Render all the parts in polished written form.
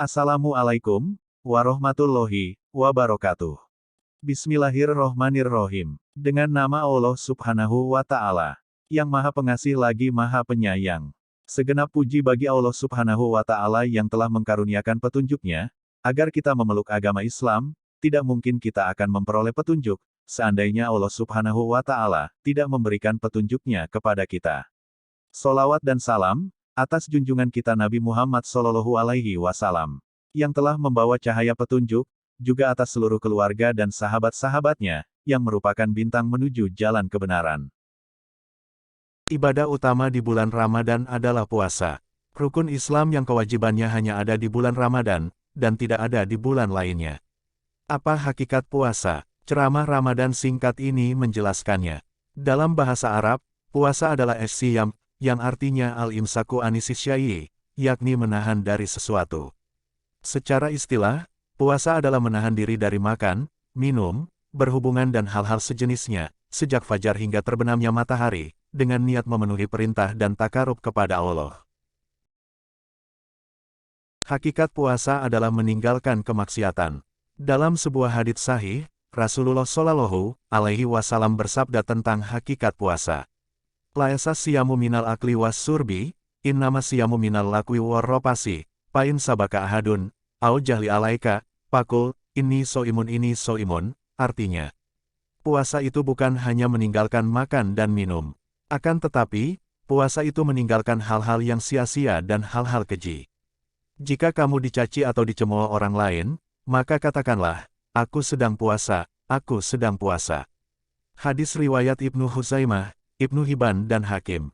Assalamualaikum warahmatullahi wabarakatuh. Bismillahirrohmanirrohim. Dengan nama Allah Subhanahu wa Ta'ala, yang Maha Pengasih lagi Maha Penyayang. Segenap puji bagi Allah Subhanahu wa Ta'ala yang telah mengkaruniakan petunjuknya, agar kita memeluk agama Islam. Tidak mungkin kita akan memperoleh petunjuk, seandainya Allah Subhanahu wa Ta'ala tidak memberikan petunjuknya kepada kita. Sholawat dan salam atas junjungan kita Nabi Muhammad Shallallahu Alaihi Wasallam, yang telah membawa cahaya petunjuk, juga atas seluruh keluarga dan sahabat-sahabatnya, yang merupakan bintang menuju jalan kebenaran. Ibadah utama di bulan Ramadan adalah puasa. Rukun Islam yang kewajibannya hanya ada di bulan Ramadan, dan tidak ada di bulan lainnya. Apa hakikat puasa? Ceramah Ramadan singkat ini menjelaskannya. Dalam bahasa Arab, puasa adalah as-siyam, yang artinya al-imsaku anisisyayi, yakni menahan dari sesuatu. Secara istilah, puasa adalah menahan diri dari makan, minum, berhubungan dan hal-hal sejenisnya, sejak fajar hingga terbenamnya matahari, dengan niat memenuhi perintah dan takarub kepada Allah. Hakikat puasa adalah meninggalkan kemaksiatan. Dalam sebuah hadits sahih, Rasulullah Shallallahu Alaihi Wasallam bersabda tentang hakikat puasa. Laisa siyamu minal akli was surbi, innama siyamu minal lakwi warropasi, pain sabaka ahadun, au jahli alaika, pakul, ini soimun, artinya. Puasa itu bukan hanya meninggalkan makan dan minum. Akan tetapi, puasa itu meninggalkan hal-hal yang sia-sia dan hal-hal keji. Jika kamu dicaci atau dicemooh orang lain, maka katakanlah, aku sedang puasa, aku sedang puasa. Hadis riwayat Ibnu Huzaimah, Ibnu Hibban dan Hakim.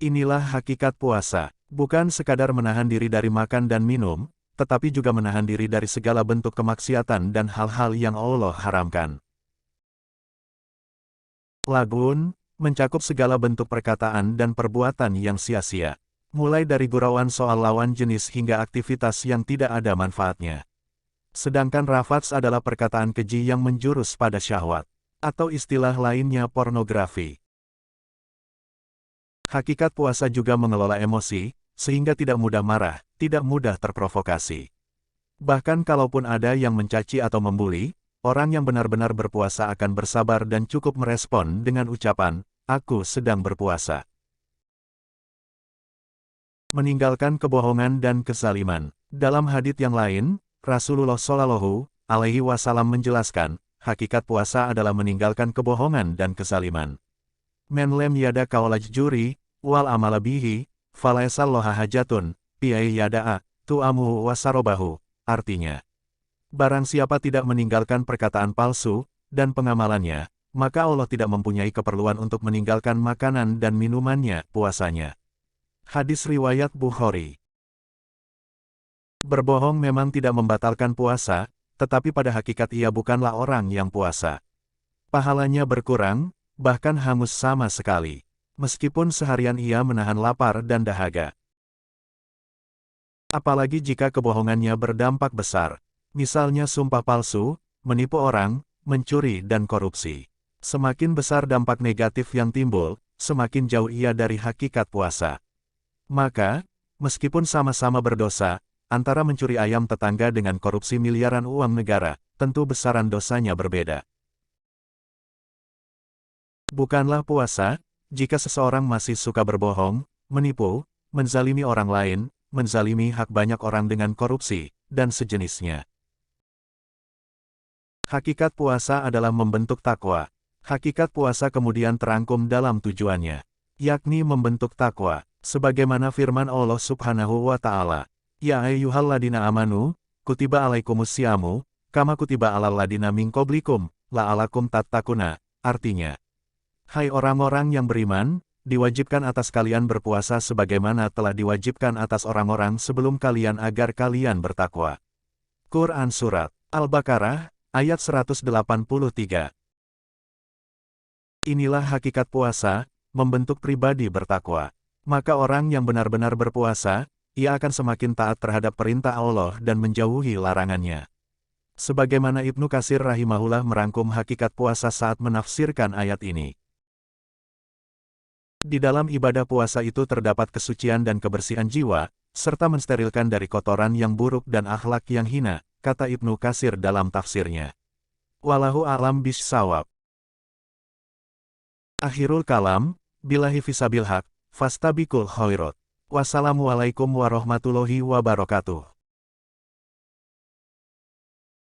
Inilah hakikat puasa, bukan sekadar menahan diri dari makan dan minum, tetapi juga menahan diri dari segala bentuk kemaksiatan dan hal-hal yang Allah haramkan. Lagun, mencakup segala bentuk perkataan dan perbuatan yang sia-sia. Mulai dari gurauan soal lawan jenis hingga aktivitas yang tidak ada manfaatnya. Sedangkan rafats adalah perkataan keji yang menjurus pada syahwat. Atau istilah lainnya pornografi. Hakikat puasa juga mengelola emosi, sehingga tidak mudah marah, tidak mudah terprovokasi. Bahkan kalaupun ada yang mencaci atau membuli, orang yang benar-benar berpuasa akan bersabar dan cukup merespon dengan ucapan, aku sedang berpuasa. Meninggalkan kebohongan dan kezaliman. Dalam hadits yang lain, Rasulullah Shallallahu Alaihi Wasallam menjelaskan, hakikat puasa adalah meninggalkan kebohongan dan kezaliman. Men lem yada kaulaj juri, wal amala bihi, falaisalloha hajatun, piai yada'a, tu'amuhu wasarobahu, artinya. Barang siapa tidak meninggalkan perkataan palsu, dan pengamalannya, maka Allah tidak mempunyai keperluan untuk meninggalkan makanan dan minumannya, puasanya. Hadis riwayat Bukhari. Berbohong memang tidak membatalkan puasa, tetapi pada hakikat ia bukanlah orang yang puasa. Pahalanya berkurang, bahkan hangus sama sekali. Meskipun seharian ia menahan lapar dan dahaga. Apalagi jika kebohongannya berdampak besar. Misalnya sumpah palsu, menipu orang, mencuri dan korupsi. Semakin besar dampak negatif yang timbul, semakin jauh ia dari hakikat puasa. Maka, meskipun sama-sama berdosa, antara mencuri ayam tetangga dengan korupsi miliaran uang negara, tentu besaran dosanya berbeda. Bukanlah puasa, jika seseorang masih suka berbohong, menipu, menzalimi orang lain, menzalimi hak banyak orang dengan korupsi, dan sejenisnya. Hakikat puasa adalah membentuk takwa. Hakikat puasa kemudian terangkum dalam tujuannya, yakni membentuk takwa, sebagaimana firman Allah Subhanahu wa Ta'ala. Ya ayyuhalladzina amanu, kutiba alaikumusyamu, kama kutiba alal ladzina min qablikum, la'alakum tattaquna, artinya. Hai orang-orang yang beriman, diwajibkan atas kalian berpuasa sebagaimana telah diwajibkan atas orang-orang sebelum kalian agar kalian bertakwa. Quran Surat Al-Baqarah, ayat 183. Inilah hakikat puasa, membentuk pribadi bertakwa. Maka orang yang benar-benar berpuasa, ia akan semakin taat terhadap perintah Allah dan menjauhi larangannya. Sebagaimana Ibnu Katsir rahimahullah merangkum hakikat puasa saat menafsirkan ayat ini. Di dalam ibadah puasa itu terdapat kesucian dan kebersihan jiwa, serta mensterilkan dari kotoran yang buruk dan akhlak yang hina, kata Ibnu Katsir dalam tafsirnya. Wallahu a'lam bishawab. Akhirul kalam, billahi fisabil haq, fastabiqul khairat. Wassalamualaikum warahmatullahi wabarakatuh.